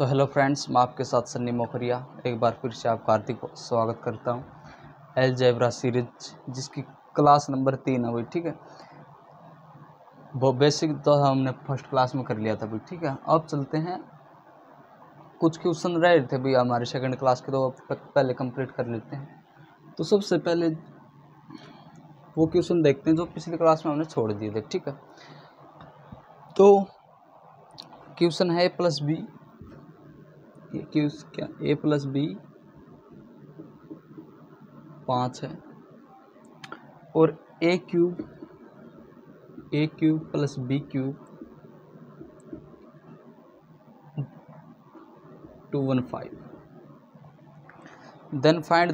तो hello friends, मैं आपके साथ सन्नी मोखरिया एक बार फिर से आपका हार्दिक स्वागत करता हूं अलजेब्रा सीरीज जिसकी क्लास नंबर 3 है भाई। ठीक है, वो बेसिक तो हमने फर्स्ट क्लास में कर लिया था भाई। ठीक है, अब चलते हैं, कुछ क्वेश्चन रह रहे थे भाई हमारे सेकंड क्लास के, तो पहले कंप्लीट कर लेते हैं। तो सबसे पहले वो क्वेश्चन देखते हैं जो पिछली क्लास में हमने छोड़ दिए थे। ठीक है, तो क्वेश्चन है a+b, क्या a+b 5 है और a³ + b³ 215। then find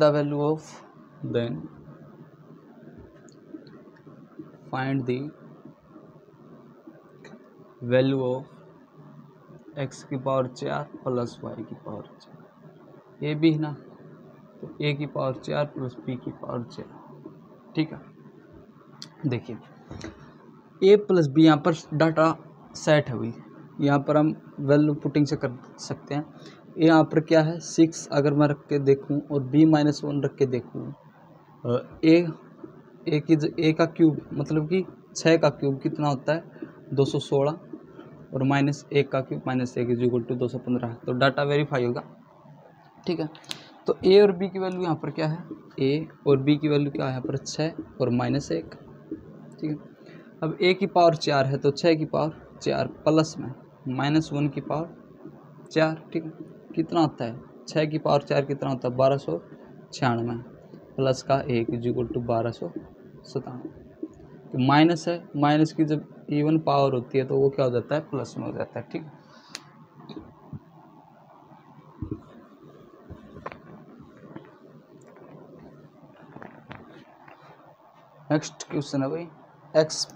the value of x की पावर 4 + y की पावर 4। ये भी है ना, तो a की पावर 4 + b की पावर 4। ठीक है, देखिए a+b यहाँ पर डाटा सेट है भाई। यहाँ पर हम वैल्यू पुटिंग से कर सकते हैं। यहाँ पर क्या है 6 अगर मैं रख के देखूँ और b-1 रख के देखूँ, a का क्यूब मतलब कि 6 का क्यूब कितना होता है 216 और -1 का क्यूब -1 = 215। तो डाटा वेरीफाई होगा। ठीक है, तो a और b की वैल्यू यहाँ पर क्या है, a और b की वैल्यू क्या है यहाँ पर 6 और -1। ठीक है, अब a की पावर 4 है तो 6 की पावर 4 प्लस में -1 की पावर 4। ठीक है, कितना होता है 6 की पावर 4 कितना होता है 1296 प्लस का 1 = 1297। तो माइनस है, माइनस की जब इवन पावर होती है तो वो क्या हो जाता है प्लस में हो जाता है। ठीक है, नेक्स्ट क्वेश्चन है भाई s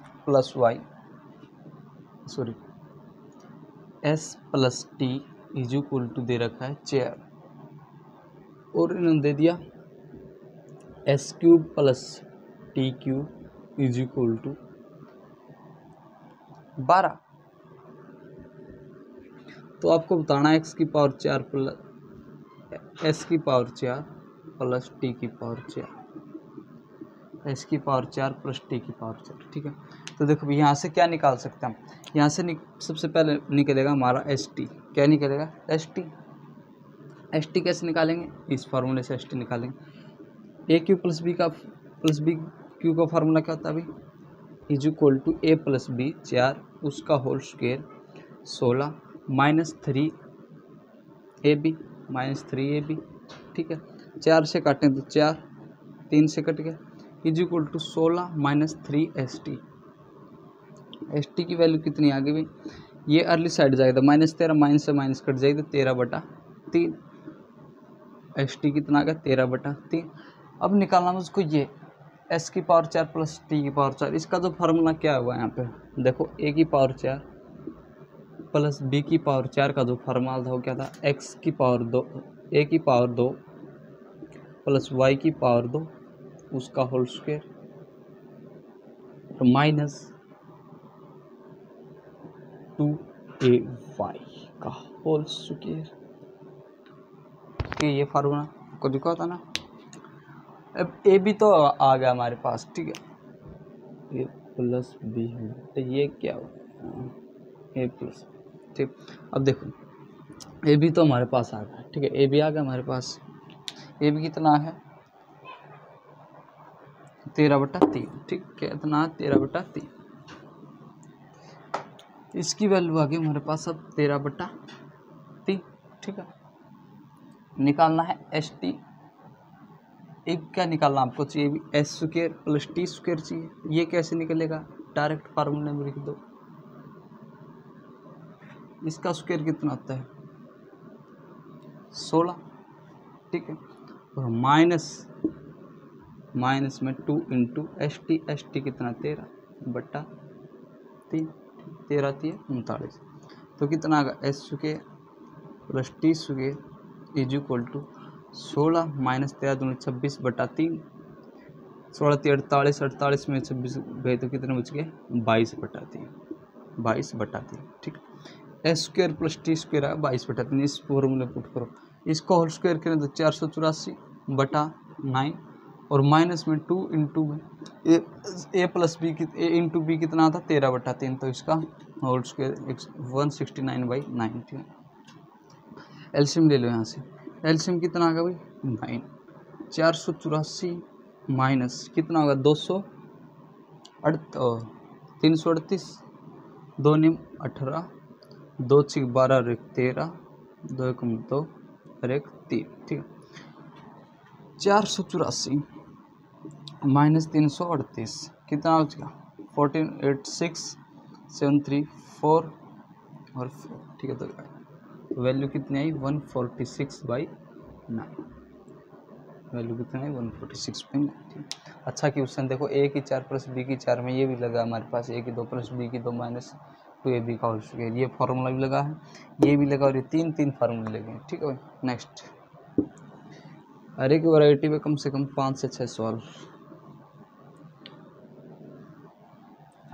+ t = दे रखा है चेयर और इन्होंने दे दिया s³ + t³ = 12। तो आपको बताना है x की पावर 4 + s की पावर 4 + t की पावर 4, s की पावर 4 + t की पावर 4। ठीक है, तो देखो भी यहाँ से क्या निकाल सकते हैं हम। यहाँ से सबसे पहले निकलेगा हमारा st। क्या निकलेगा st। st कैसे निकालेंगे, इस फार्मूले से st निकालेंगे। a³ + b का फार्मूला क्या होता है भाई, = a + b 4 उसका होल स्क्वायर 16 -3ab। ठीक है, 4 से काटें तो 4, 3 से कट गया = 16 - 3st। st की वैल्यू कितनी आ गई भाई, ये अर्ली साइड जाएगा -13, माइनस से माइनस कट जाएगी तो 13/3। st कितना आ गया 13/3। अब निकालना मुझको ये s की पावर 4 + t की पावर 4। इसका जो फार्मूला क्या हुआ यहाँ पे देखो, a की पावर 4 + b की पावर 4 का जो फार्मूला था वो क्या था, x की पावर 2 a की पावर 2 + y की पावर 2 उसका होल स्क्वायर -2ay का होल स्क्वायर। ये फार्मूला को दिखा होता ना। अब ए भी तो आ गया हमारे पास। ठीक है, a + b तो ये क्या हुआ a +। ठीक, अब देखो ए भी तो हमारे पास आ गया। ठीक है, ए भी आ गया हमारे पास। ए भी कितना है 13/3। ठीक, कितना 13/3। इसकी वैल्यू आ गई हमारे पास अब 13/3। ठीक है, निकालना है st। एक क्या निकालना आपको चाहिए s² + t² चाहिए। ये कैसे निकलेगा, डायरेक्ट फार्मूले में लिख दो। इसका स्क्वायर कितना होता है 16। ठीक है, और माइनस में 2 * st कितना 13/3। 13 × 39 तो कितना आएगा s² + t² = 16 - 13 × 26/3। 16 × 3 = 48, 48 में 26 गए तो कितने बच गए 22/3। 22/3। ठीक, S square plus T square है 22/3, इस फॉर्मूले पुट करो, इसको होल स्क्वायर करें तो 484/9 और माइनस में 2 इंटू में ए प्लस बी ए इंटू बी कितना आता 13/3, तो इसका होल स्क्वायर 169/9। ठीक है, एलसीएम ले लो यहाँ से, एलसीएम कितना आ गया भाई 9, 484 माइनस कितना होगा 338, 2 नियम 18, 2 6 12 और 1 13, 2 1 2 और 1 3। ठीक है, 484 माइनस 338 कितना हो जाएगा 14 8 6 7 3 4 और 4। ठीक है, तो वैल्यू कितनी आई 146/9, वैल्यू कितना है 146/9। अच्छा क्वेश्चन देखो, ए की 4 प्लस बी की 4 में ये भी लगा हमारे पास ए की 2 प्लस बी की 2 माइनस 2ab का होल स्क्वायर, ये फार्मूला भी लगा है, ये भी लगा और ये तीन फार्मूले लगे। ठीक है, नेक्स्ट हर एक वैरायटी में कम से कम 5 से 6 सवाल।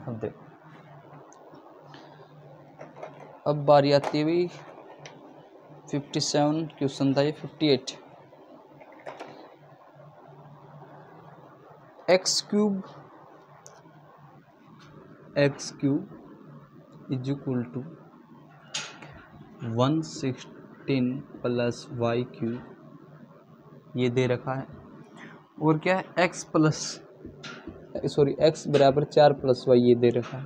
अब देखो, अब बारी आती है भाई 57 क्वेश्चन था ये 58, x cube is equal to 116 plus Y cube, ये दे रखा है, और क्या है एक्स बराबर 4 प्लस वाई ये दे रखा है,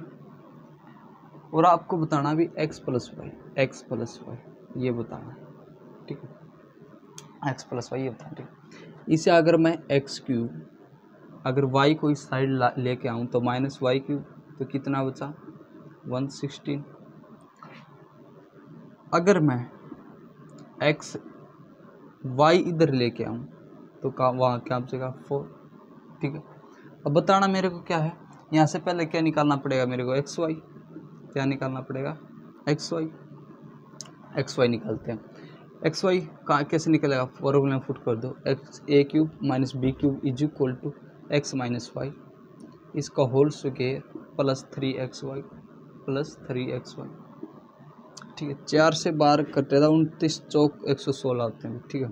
और आपको बताना भी एक्स प्लस वाई ये बताना है। ठीक है, एक्स प्लस वाई ये बताना। ठीक है, इसे अगर मैं एक्स क्यूब अगर वाई को इस साइड लेके आऊँ तो माइनस वाई क्यूब, तो कितना बचा 116। अगर मैं एक्स वाई इधर लेके आऊँ तो वहाँ क्या बचेगा 4। ठीक है, अब बताना मेरे को क्या है, यहाँ से पहले क्या निकालना पड़ेगा मेरे को एक्स वाई, क्या निकालना पड़ेगा एक्स वाई निकालते हैं। एक्स वाई कैसे निकलेगा, फॉर्मूला में पुट कर दो, x a cube minus b cube is equal to x minus y, इसका होल स्क्वायर प्लस 3xy। ठीक है, 4 से 12 कटेगा 29 चौक 116 आते हैं। ठीक है,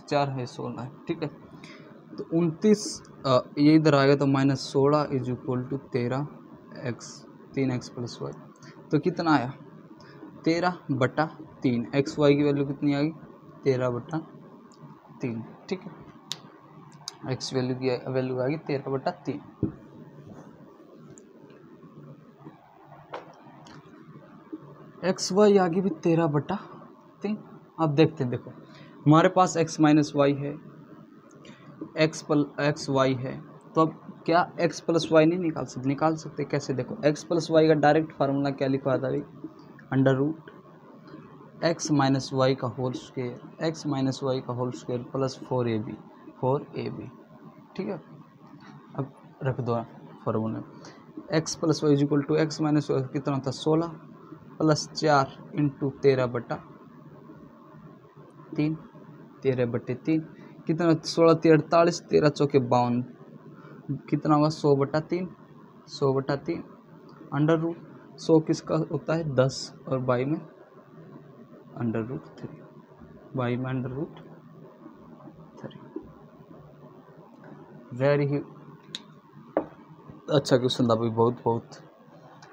4 है 16। ठीक है, तो 29 ये इधर आएगा तो -16 is equal to 3x plus y, तो कितना आया 13/3। एक्स वाई की वैल्यू कितनी आ गई 13/3। ठीक है, एक्स वैल्यू की वैल्यू आ गई 13/3। एक्स वाई आ गई भी 13/3। अब देखते हैं, देखो हमारे पास x माइनस वाई है, एक्स वाई है, तो अब क्या x प्लस वाई नहीं निकाल सकते कैसे, देखो x प्लस वाई का डायरेक्ट फार्मूला क्या लिखा था भाई, under root x minus Y का होल स्क्वायर प्लस 4ab। ठीक है, अब रख दो formula, x plus y equal to x minus y कितना था 16 प्लस 4 इंटू 13/3 कितना 16 3 48, 13 चौके 52, कितना होगा 100/3 अंडर रूट 100 किसका होता है 10 और बाई में अंडर रूट 3 वेरी ही अच्छा क्वेश्चन था भाई, बहुत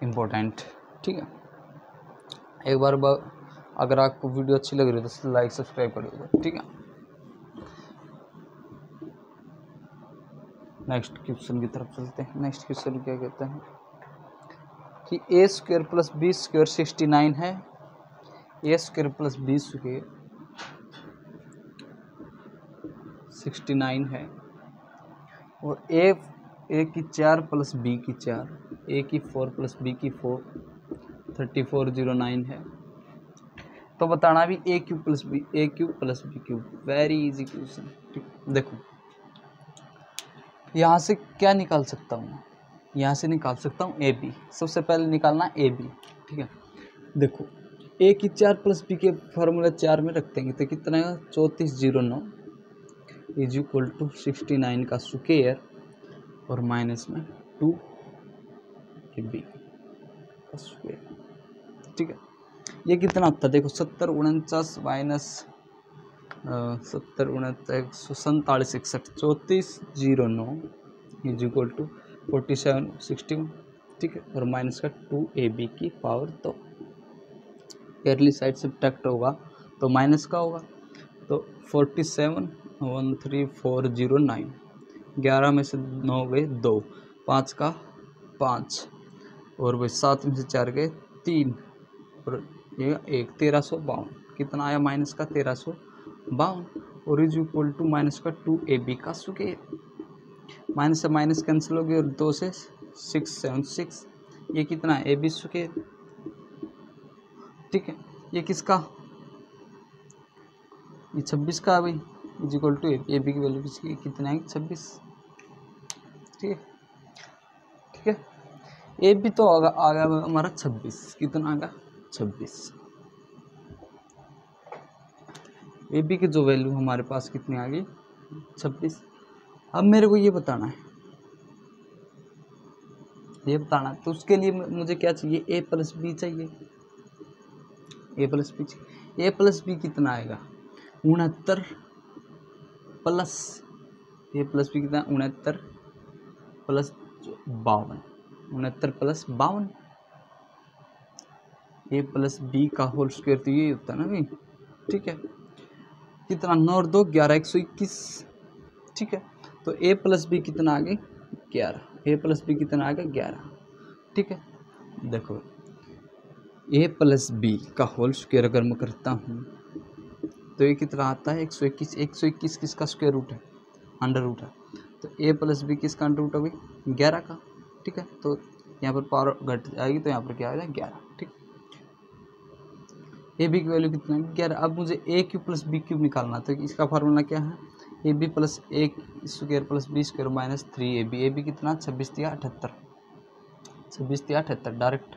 इम्पोर्टेंट। ठीक है, एक बार अगर आपको वीडियो अच्छी लग रही है तो लाइक सब्सक्राइब करिएगा। ठीक है, नेक्स्ट क्वेश्चन की तरफ चलते हैं। नेक्स्ट क्वेश्चन क्या कहते हैं कि ए स्क्वायर प्लस बी स्क्वायर 69 है, ए स्क्वायर प्लस बी स्क्वायर 69 है, और ए की 4 प्लस बी की 4, ए की 4 प्लस बी की 4 3409 है, तो बताना भी A cube plus B cube. Very easy question. ठीक, देखो यहाँ से क्या निकाल सकता हूँ, यहाँ से निकाल सकता हूँ ए बी, सबसे पहले निकालना ए बी। ठीक है, देखो ए की 4 प्लस बी के फॉर्मूला 4 में रख देंगे तो कितना है 3409 इज इक्वल टू 69 का स्क्वायर और माइनस में 2 ए बी। का स्क्वायर। ठीक है, ये कितना होता है देखो, 70 49 माइनस 70 49 147 61 3409 इज इक्वल टू 4761। ठीक है, और माइनस का 2ab की पावर। तो एयरली साइड से सब्ट्रैक्ट होगा तो माइनस का होगा, तो 47 13409, 11 में से 9 गए 2, 5 का 5, और वही 7 में से 4 गए 3, और ये 1, 1352। कितना आया माइनस का 1352, और इज इक्वल टू माइनस का 2ab का स्क्वायर। माइनस से माइनस कैंसिल हो गया और 2 से 676, ये कितना है ab स्क्वायर। ठीक है, ये किसका, ये 26 का है भाई, इज इक्वल टू ab की वैल्यू किसकी कितना है 26। ठीक है, ठीक है, ab तो आ गया हमारा 26, कितना आ गया 26। ab की जो वैल्यू हमारे पास कितनी आ गई 26। अब मेरे को ये बताना है, तो उसके लिए मुझे क्या चाहिए, a प्लस बी चाहिए, a प्लस बी चाहिए। a प्लस बी कितना आएगा 69 प्लस, a प्लस बी कितना 69 plus 52, 69 plus 52, a plus b का होल स्क्वायर तो ये होता है ना भाई। ठीक है, कितना 9 और 2 11 121। ठीक है, तो a प्लस बी कितना आ गया 11, a प्लस बी कितना आ गया 11। ठीक है, देखो a प्लस बी का होल स्क्वायर अगर मैं करता हूँ तो ये कितना आता है 121। 121 किसका स्क्वायर रूट है, अंडर रूट है, तो a प्लस बी किसका अंडर रूट है भाई 11 का। ठीक है, तो यहाँ पर पावर घट जाएगी तो यहाँ पर क्या आ जाएगा 11। ठीक, ए बी की वैल्यू कितना है 11। अब मुझे a cube plus B cube निकालना, तो इसका फार्मूला क्या है, a b plus a square plus B square minus 3ab। A b कितना 26 या 78, 26 या 78 डायरेक्ट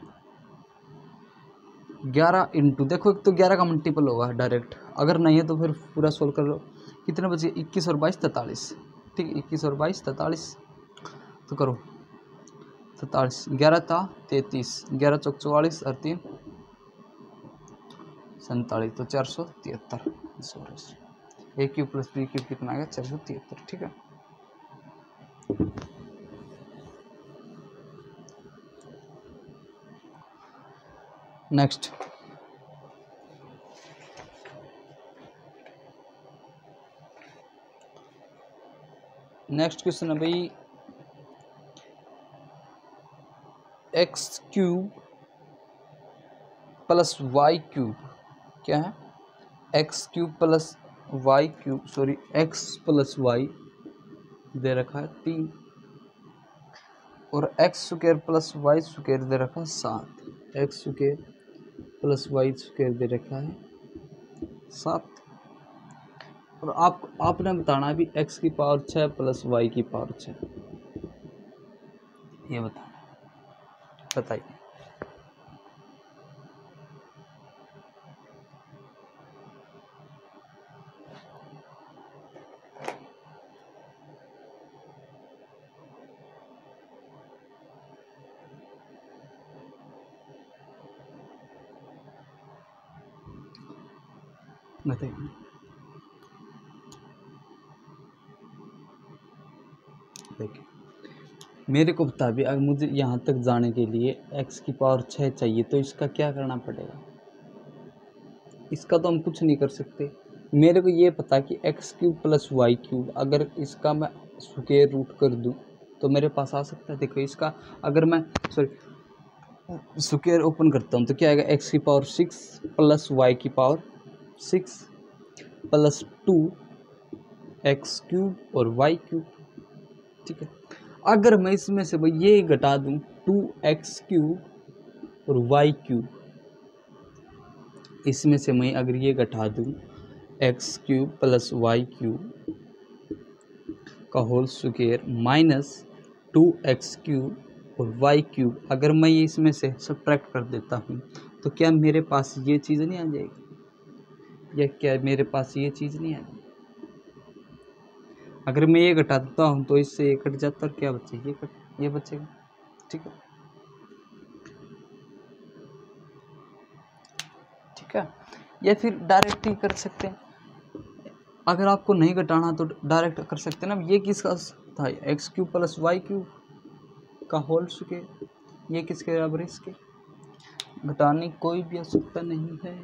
11 इंटू, देखो एक तो 11 का मल्टीपल होगा डायरेक्ट, अगर नहीं है तो फिर पूरा सोल्व कर लो। कितने बचे 21 और 22 43। ठीक है, 21 और 22 43, तो करो 43, 11 था 33, 11 चौक 44 और 3 47, तो 473। ए क्यूब प्लस बी क्यूब कितना आ गया 473। ठीक है, नेक्स्ट क्वेश्चन है भाई, x cube plus Y cube, क्या है x cube plus Y cube, sorry X plus Y दे रखा है 3, और X square plus Y square दे रखा है 7, X square plus Y square दे रखा है 7, और आपने बताना है भी एक्स की पावर 6 प्लस वाई की पावर 6, ये बताइए। बताइए, देखिए मेरे को बता भी, अगर मुझे यहाँ तक जाने के लिए x की पावर 6 चाहिए तो इसका क्या करना पड़ेगा, इसका तो हम कुछ नहीं कर सकते। मेरे को ये पता कि x cube plus Y cube, अगर इसका मैं स्क्वायर रूट कर दूँ तो मेरे पास आ सकता है। देखो इसका अगर मैं स्क्वायर ओपन करता हूँ तो क्या आएगा, एक्स की पावर 6 प्लस वाई की पावर 6 प्लस 2 एक्स क्यूब और वाई क्यूब। ठीक है, अगर मैं इसमें से भाई ये घटा दूं 2x क्यूब और y क्यूब, इसमें से मैं अगर ये घटा दूं x cube plus Y cube का whole square minus 2x cube और y क्यूब, अगर मैं ये इसमें से सब्ट्रैक्ट कर देता हूँ तो क्या मेरे पास ये चीज़ नहीं आ जाएगी, या क्या मेरे पास ये चीज़ नहीं आ जाएगी। अगर मैं ये घटा देता हूँ तो इससे ये कट जाता है और क्या बचेगा, ये बचेगा। ठीक है, ठीक है। या फिर डायरेक्ट ही कर सकते हैं, अगर आपको नहीं घटाना तो डायरेक्ट कर सकते हैं ना। ये किसका था, x cube plus Y cube का होल स्क्वायर, ये किसके बराबर है, इसके। घटाने की कोई भी आवश्यकता नहीं है।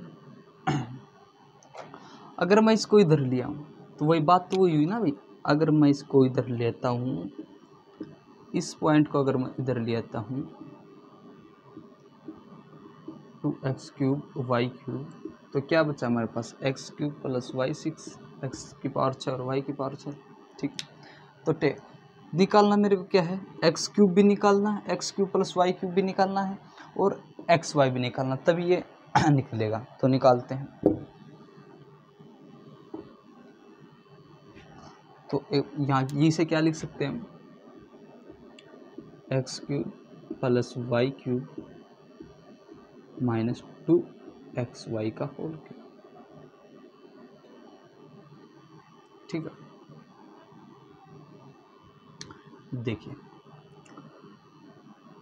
अगर मैं इसको इधर लिया हूँ तो वही बात तो वही हुई ना भाई। अगर मैं इसको इधर लेता हूँ, इस पॉइंट को अगर मैं इधर लेता हूँ, 2x क्यूब वाई क्यूब, तो क्या बचा हमारे पास, X cube plus Y 6, X की पावर 6 और वाई की पावर 6, ठीक। तो निकालना मेरे को क्या है, एक्स क्यूब भी निकालना है, x cube plus Y cube भी निकालना है, और एक्स वाई भी निकालना, तभी ये निकलेगा। तो निकालते हैं। तो यहाँ ये से क्या लिख सकते हैं हम, x cube plus Y cube minus 2xy का होल क्यूब, ठीक है। देखिए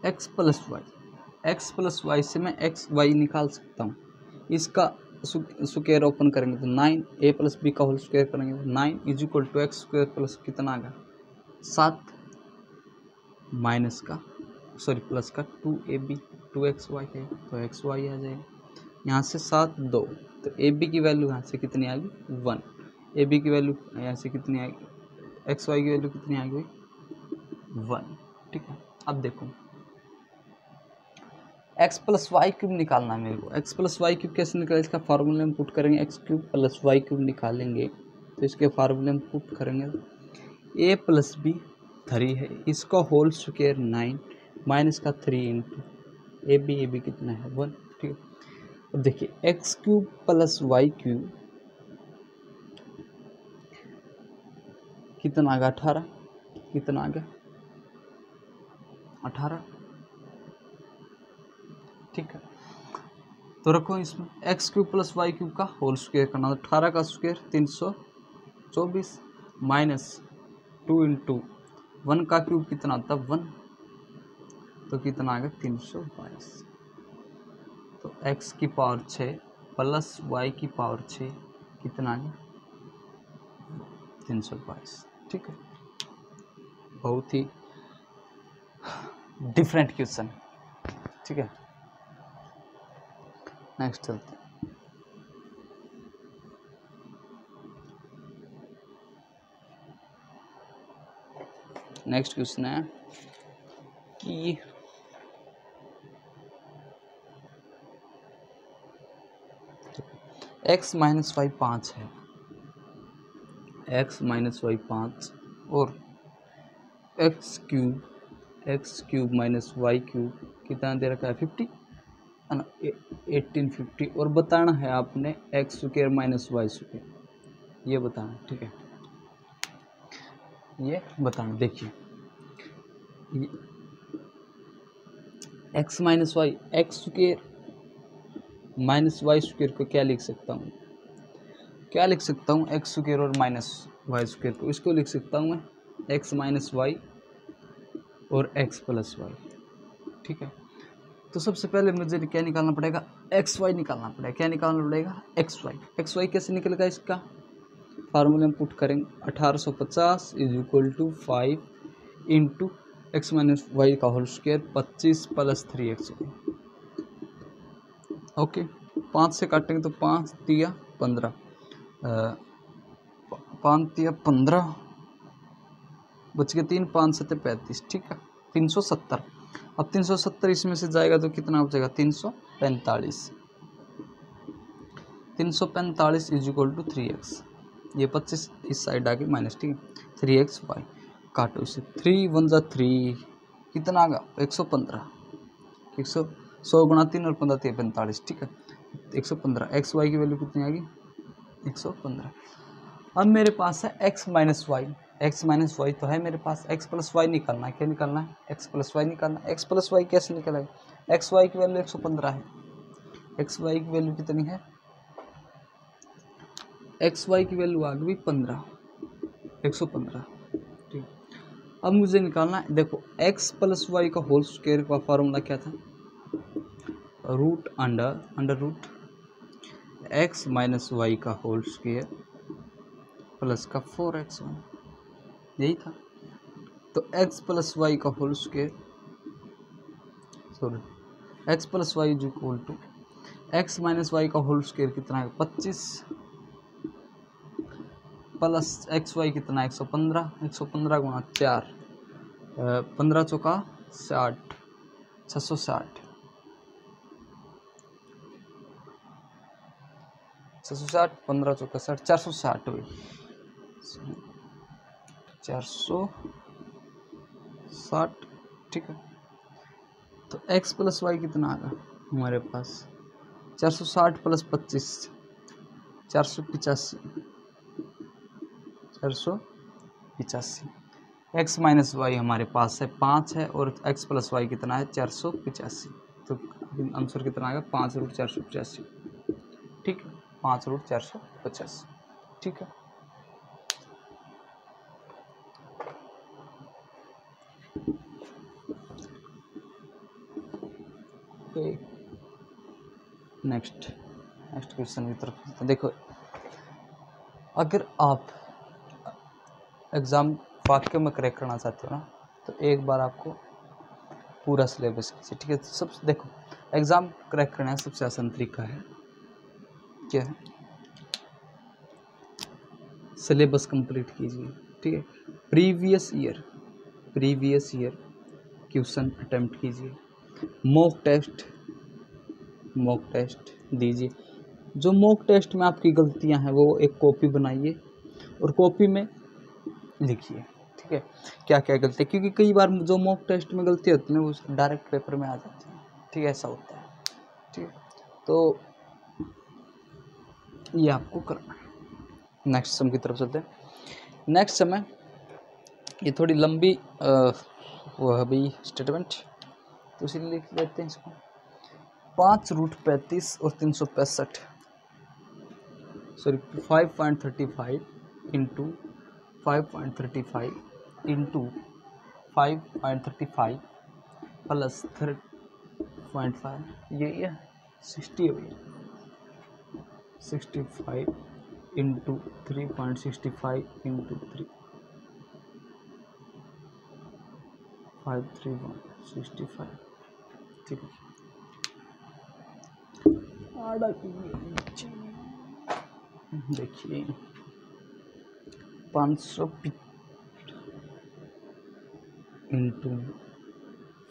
x प्लस वाई से मैं एक्स वाई निकाल सकता हूँ। इसका स्क्वायर ओपन करेंगे तो 9, a प्लस बी का होल स्क्वायर करेंगे तो 9 is equal to x square plus कितना आ गया 7, माइनस का सॉरी प्लस का 2ab 2xy है तो xy आ जाएगा। यहाँ से 7 2, तो ab की वैल्यू यहाँ से कितनी आ गई 1, ab की वैल्यू यहाँ से कितनी आ गई, xy की वैल्यू कितनी आ गई 1, ठीक है। अब देखो x प्लस वाई क्यूब निकालना है मेरे को। x प्लस वाई क्यूब कैसे निकालें, इसका फार्मूला में पुट करेंगे, x cube plus Y cube निकालेंगे तो इसके फार्मूले में पुट करेंगे, a प्लस बी 3 है, इसका होल स्क्वायर 9 माइनस का 3 इंटू ए बी कितना है 1, ठीक है। अब देखिए x cube plus Y cube कितना आ गया 18, कितना आ गया 18, ठीक है। तो रखो इसमें x cube plus Y cube का होल स्क्वायर करना, तो 18 का स्क्वायर 324 माइनस 2 इंटू 1 का क्यूब कितना होता है 1, तो कितना आ गया 322। तो x की पावर 6 प्लस y की पावर 6 कितना आ गया 322, ठीक है। बहुत ही डिफरेंट क्वेश्चन, ठीक है। नेक्स्ट चलते हैं। नेक्स्ट क्वेश्चन है कि x माइनस वाई 5 है, x माइनस वाई 5 और x cube minus Y cube कितना दे रखा है 50 है ना, 1850, और बताना है आपने x square minus Y square, ये बताना, ठीक है। ये बताना, देखिए x minus Y, x square minus Y square को क्या लिख सकता हूँ, क्या लिख सकता हूँ, एक्स स्क्वायर और माइनस वाई स्क्वायर को, इसको लिख सकता हूँ मैं एक्स माइनस वाई और एक्स प्लस वाई, ठीक है। तो सबसे पहले मुझे क्या निकालना पड़ेगा, एक्स वाई निकालना पड़ेगा। क्या निकालना पड़ेगा, एक्स वाई कैसे निकलेगा, इसका फार्मूले में पुट करेंगे 1850 is equal to 5 into x minus Y का whole square 25 plus 3x, okay. 5 से काटेंगे तो 5 दिया 15, 5 दिया 15, बच गए 3, 5 7 35, ठीक है 370। अब 370 इसमें से जाएगा तो कितना हो जाएगा 345, 345 इज इक्वल टू 3x, ये 25 इस साइड आके माइनस, ठीक है 3x वाई, काटो इसे 3 1 जा 3, कितना आ गया 115, 100 गुणा 3 और 15 3 45, ठीक है 115। एक्स वाई की वैल्यू कितनी आ गई 115। अब मेरे पास है x माइनस वाई तो है मेरे पास, x प्लस वाई निकालना है, क्या निकालना है x प्लस वाई निकालना है। x प्लस वाई कैसे निकलेगा, एक्स वाई की वैल्यू 115 है, एक्स वाई की वैल्यू कितनी है, एक्स वाई की वैल्यू आ गई 15, 115, ठीक। अब मुझे निकालना है, देखो x प्लस वाई का होल स्क्वायर का फॉर्मूला क्या था, root under root x minus Y का होल स्क्वायर प्लस का 4x1, यही था। तो x प्लस वाई का whole square, sorry x plus y is equal to x minus Y का होल स्क्वायर कितना है 25 प्लस एक्स वाई कितना है 115, 115 गुणा 4, 15 चौका 60, 660, 660, 15 चौका 60, 460 हुई, 460, ठीक है। तो x प्लस वाई कितना आएगा हमारे पास 460 प्लस 25, 485, 485। x माइनस वाई हमारे पास है 5 है और x प्लस वाई कितना है 485। तो आंसर कितना आएगा 5√485, ठीक है, 5√485, ठीक है। नेक्स्ट क्वेश्चन की तरफ देखो, अगर आप एग्ज़ाम वाक्य में क्रैक करना चाहते हो ना तो एक बार आपको पूरा सिलेबस कीजिए, ठीक है। तो सब देखो, एग्ज़ाम क्रैक करना है सबसे आसान तरीका है क्या है, सिलेबस कंप्लीट कीजिए, ठीक है। प्रीवियस ईयर क्वेश्चन अटेम्प्ट कीजिए, मॉक टेस्ट दीजिए। जो मॉक टेस्ट में आपकी गलतियां हैं वो एक कॉपी बनाइए और कॉपी में लिखिए, ठीक है, क्या क्या गलती है, क्योंकि कई बार जो मॉक टेस्ट में गलती होती है वो डायरेक्ट पेपर में आ जाती है, ठीक है, ऐसा होता है, ठीक है। तो ये आपको करना है। नेक्स्ट सम की तरफ चलते हैं। नेक्स्ट सम है, ये थोड़ी लंबी वो है भाई स्टेटमेंट, तो इसीलिए लिख लेते हैं इसको। 5√35 और 365, सॉरी 5.35 इंटू 5.35 इंटू 5.35 प्लस 3.5, ये 60 हो गई, 65 इंटू 3.65 इंटू 3.53165, ठीक है। देखिए 500 into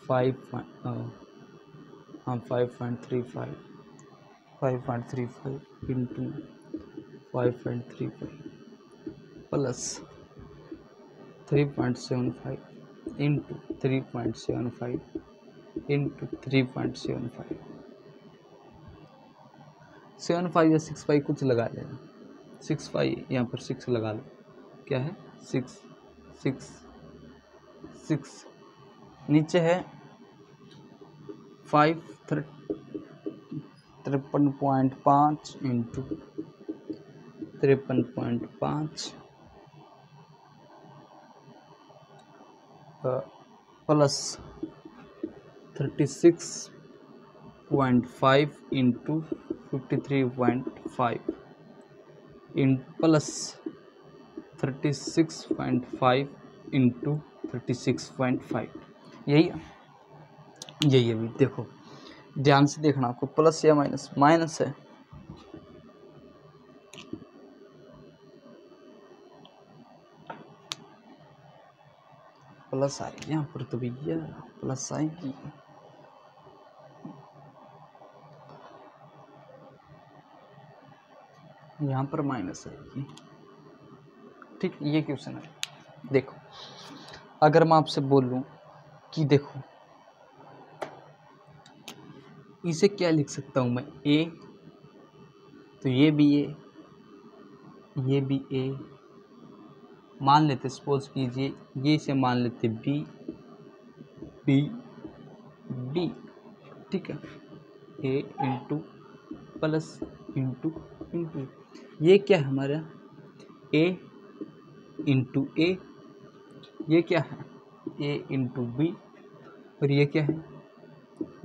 5.35 into 5.35 plus 3.75 into 3.75 into 3.75, 75 या 65 कुछ लगा लेना, 65 यहाँ पर 6 लगा लो, क्या है 6 नीचे है 53.5 into 53.5 plus 36.5 into 53.5 in plus 36.5 into 36.5, यही अभी देखो ध्यान से देखना, आपको प्लस या माइनस है, प्लस आएगी यहाँ पर, तो भैया प्लस आएगी, यहाँ पर माइनस आएगी, ठीक। ये क्वेश्चन है। देखो अगर मैं आपसे बोलूं कि देखो इसे क्या लिख सकता हूँ मैं, ए, तो ये भी ए, ये भी ए, मान लेते सपोज कीजिए ये इसे मान लेते बी, डी, ठीक है, ए इंटू प्लस इंटू इंटू, ये क्या है हमारा ए इंटू ए, ये क्या है ए इंटू बी, और ये क्या है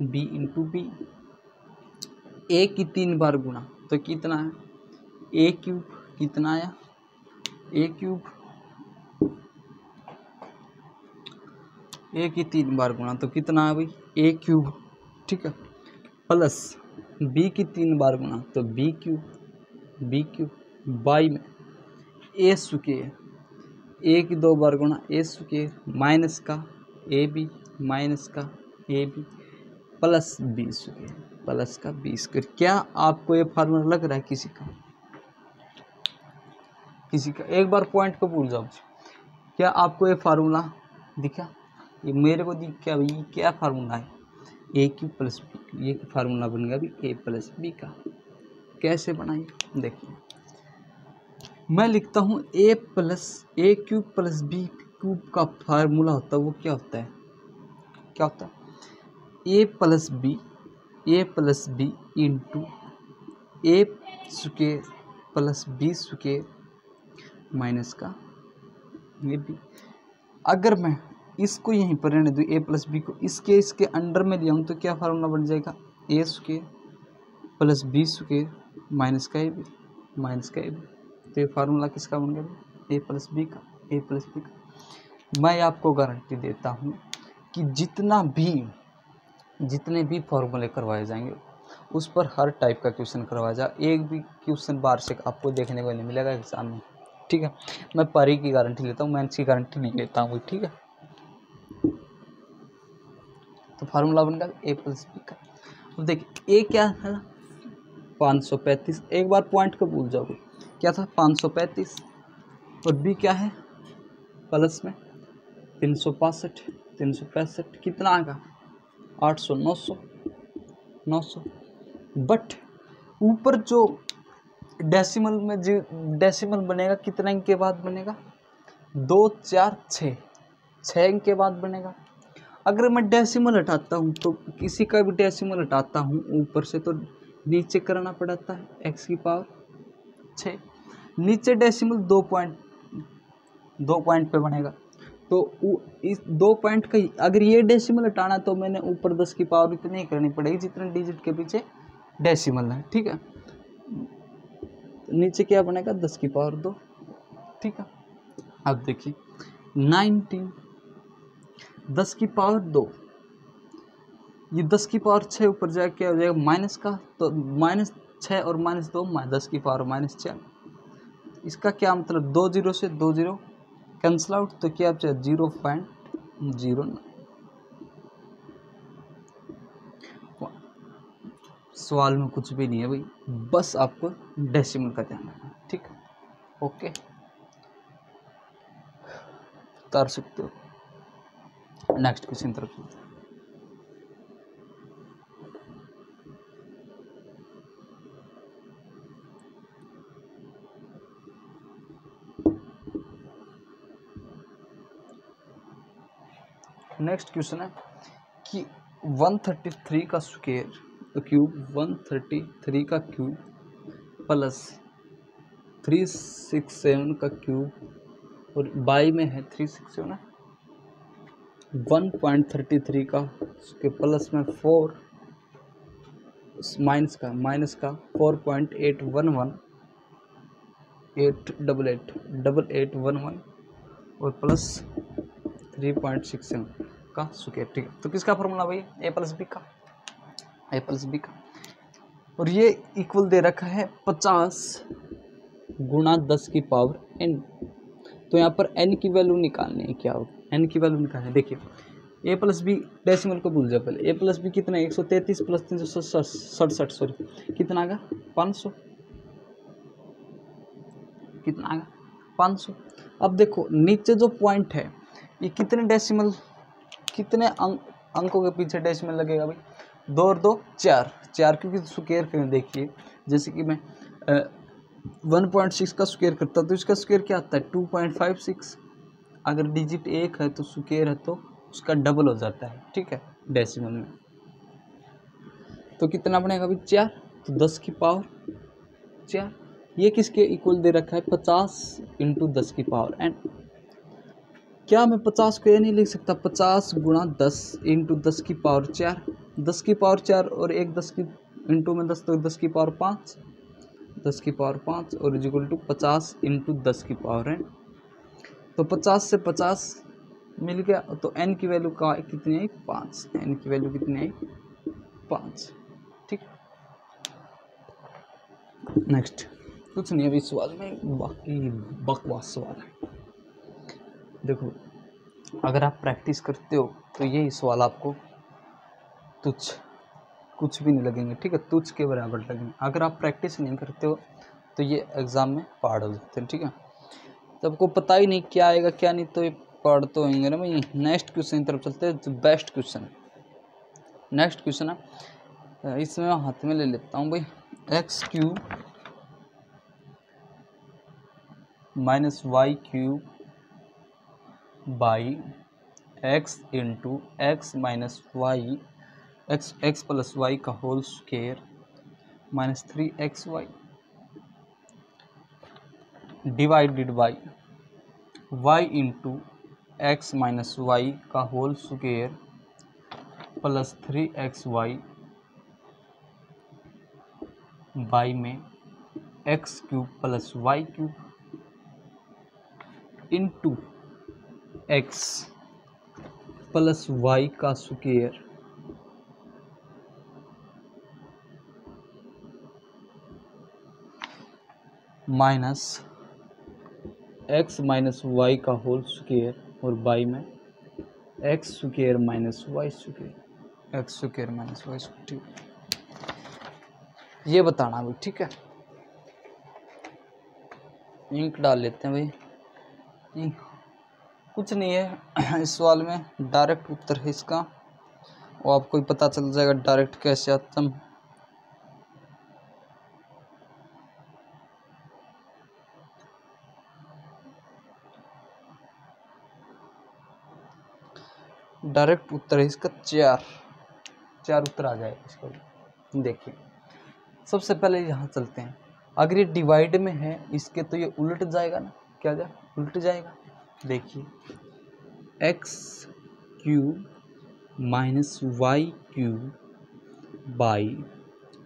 बी इंटू बी। ए की 3 बार गुणा तो कितना है, ए क्यूब कितना आया, ए क्यूब ए की 3 बार गुणा तो कितना है भाई, ए क्यूब, ठीक है, प्लस बी की 3 बार गुणा तो बी क्यूब बाई में ए स्क्वायर, ए की 2 बार गुणा ए स्क्वायर माइनस का ए b plus B square plus का बी स्क्वायर। क्या आपको ये फार्मूला लग रहा है किसी का एक बार पॉइंट को भूल जाओ, क्या आपको ये फार्मूला दिखा, ये मेरे को दिख क्या भाई, क्या फार्मूला है, ए क्यूब प्लस बी, ये फार्मूला बन गया भी ए प्लस बी का। कैसे बनाइए देखिए, मैं लिखता हूँ A cube plus B cube का फार्मूला होता है वो क्या होता है, A plus B into A square plus B square minus का ये बी। अगर मैं इसको यहीं पर रहने दूँ ए प्लस बी को, इसके अंडर में लिया हूँ तो क्या फार्मूला बन जाएगा, A square plus B square minus का ए बी। तो ये फार्मूला किसका बन गया, ए प्लस बी का। मैं आपको गारंटी देता हूँ कि जितने भी फॉर्मूले करवाए जाएंगे उस पर हर टाइप का क्वेश्चन करवाया जाए, एक भी क्वेश्चन वार्षिक आपको देखने को नहीं मिलेगा एग्जाम में, ठीक है। मैं परी की गारंटी लेता हूँ, मैथ्स की गारंटी नहीं लेता हूँ, ठीक है। तो फार्मूला बन गया ए प्लस बी का। अब देखिए ए क्या था, 535, एक बार पॉइंट को भूल जाओगे, क्या था 535, और बी क्या है प्लस में 365 कितना आएगा 800 900। बट ऊपर जो डेसिमल में जो डेसिमल बनेगा कितना अंक के बाद बनेगा, 2 4 6 अंक के बाद बनेगा। अगर मैं डेसिमल हटाता हूँ तो किसी का भी डेसिमल हटाता हूँ ऊपर से तो नीचे करना पड़ता है x की पावर 6, नीचे डेसिमल 2 पॉइंट पे बनेगा। तो इस 2 पॉइंट का अगर ये डेसिमल हटाना तो मैंने ऊपर 10 की पावर इतनी ही करनी पड़ेगी जितने डिजिट के पीछे डेसिमल है, ठीक है। नीचे क्या बनेगा 10 की पावर 2, ठीक है। अब देखिए 19 10 की पावर 2, ये 10 की पावर 6 ऊपर जाके क्या हो जाएगा माइनस का, तो -6 और -2 10 की पावर -6। इसका क्या मतलब 2 0 से 2 0 कैंसिल आउट, तो क्या बचा 0.09। सवाल में कुछ भी नहीं है भाई, बस आपको डेसिमल का ध्यान रखना, ठीक है, ओके उतार सकते हो। नेक्स्ट क्वेश्चन तरफ चलते हैं। नेक्स्ट क्वेश्चन है कि 133 का स्क्वायर क्यूब 133 का क्यूब प्लस 367 का क्यूब और बाई में है 367 है, 1.33 का उसके प्लस में 4 माइनस का 4.811 और प्लस 3.67 का स्क्वायर, ठीक है। तो किसका फॉर्मूला भाई, ए प्लस बी का। और ये इक्वल दे रखा है 50 गुणा 10 की पावर n। तो यहाँ पर n की वैल्यू निकालनी है, क्या होगा n की वैल्यू निकालनी है। देखिए a प्लस बी डेसिमल को भूल जाओ पहले, a प्लस बी कितना है 133 प्लस 367 सॉरी कितना आएगा 500, कितना आएगा 500। अब देखो नीचे जो पॉइंट है ये कितने अंकों के पीछे डेसिमल लगेगा भाई, 2 और 2 4 क्योंकि स्क्वायर करें, देखिए जैसे कि मैं 1.6 का स्क्वायर करता तो इसका स्क्वायर क्या आता है 2.56। अगर डिजिट 1 है तो स्क्वायर है तो उसका डबल हो जाता है, ठीक है, डेसिमल में। तो कितना बनेगा भाई 4, तो 10 की पावर 4। ये किसके इक्वल दे रखा है 50 इंटू 10 की पावर n। क्या मैं 50 को ये नहीं लिख सकता, 50 गुणा 10 इंटू 10 की पावर 4, 10 की पावर 4 और एक 10 की इंटू में 10 तो 10 की पावर 5, 10 की पावर 5 और इज इक्वल टू 50 इंटू 10 की पावर है। तो 50 से 50 मिल गया, तो n की वैल्यू का कितनी आई 5, n की वैल्यू कितनी आई 5। ठीक, नेक्स्ट कुछ नहीं अभी सवाल में, बाकी बकवास सवाल है। देखो अगर आप प्रैक्टिस करते हो तो यही सवाल आपको तुच्छ कुछ भी नहीं लगेंगे, ठीक है, तुच्छ के बराबर लगेंगे। अगर आप प्रैक्टिस नहीं करते हो तो ये एग्ज़ाम में पहाड़ हो जाते हैं, ठीक है। तो आपको पता ही नहीं क्या आएगा क्या नहीं, तो ये पढ़ तो होंगे ना भाई। नेक्स्ट क्वेश्चन की तरफ चलते हैं, जो बेस्ट क्वेश्चन। नेक्स्ट क्वेश्चन है, इसमें मैं हाथ में ले लेता हूँ भाई, x cube minus Y cube by x into x minus Y X plus Y का whole square minus 3xy divided by Y into x minus Y का whole square plus 3xy by में x cube plus Y cube into x plus Y का square minus X minus Y का whole square और by में X square minus Y square, X square minus Y square. ठीक, ये बताना भाई, ठीक है। इंक डाल लेते हैं भाई, कुछ नहीं है इस सवाल में, डायरेक्ट उत्तर है इसका, और आपको ही पता चल जाएगा डायरेक्ट कैसे आता है। डायरेक्ट उत्तर है इसका चार उत्तर आ जाएगा इसका। देखिए सबसे पहले यहाँ चलते हैं, अगर ये डिवाइड में है इसके तो ये उलट जाएगा ना, क्या जाए उलट जाएगा। देखिए x cube minus Y cube by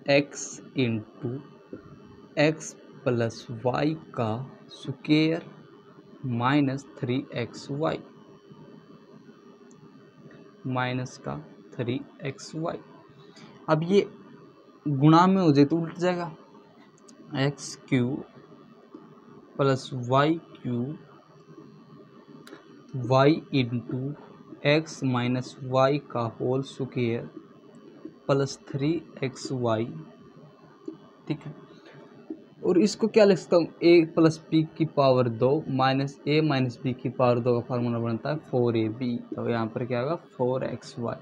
x into x plus Y का स्क्वायर माइनस 3xy माइनस का 3xy। अब ये गुणा में हो जाए तो उल्ट जाएगा, x cube plus Y cube y into x minus Y का होल स्क्वायर प्लस 3xy। ठीक है, और इसको क्या लिख सकता हूँ, ए प्लस बी की power 2 minus a minus b की पावर 2 का फार्मूला बनता है 4ab। तो यहाँ पर क्या होगा 4xy।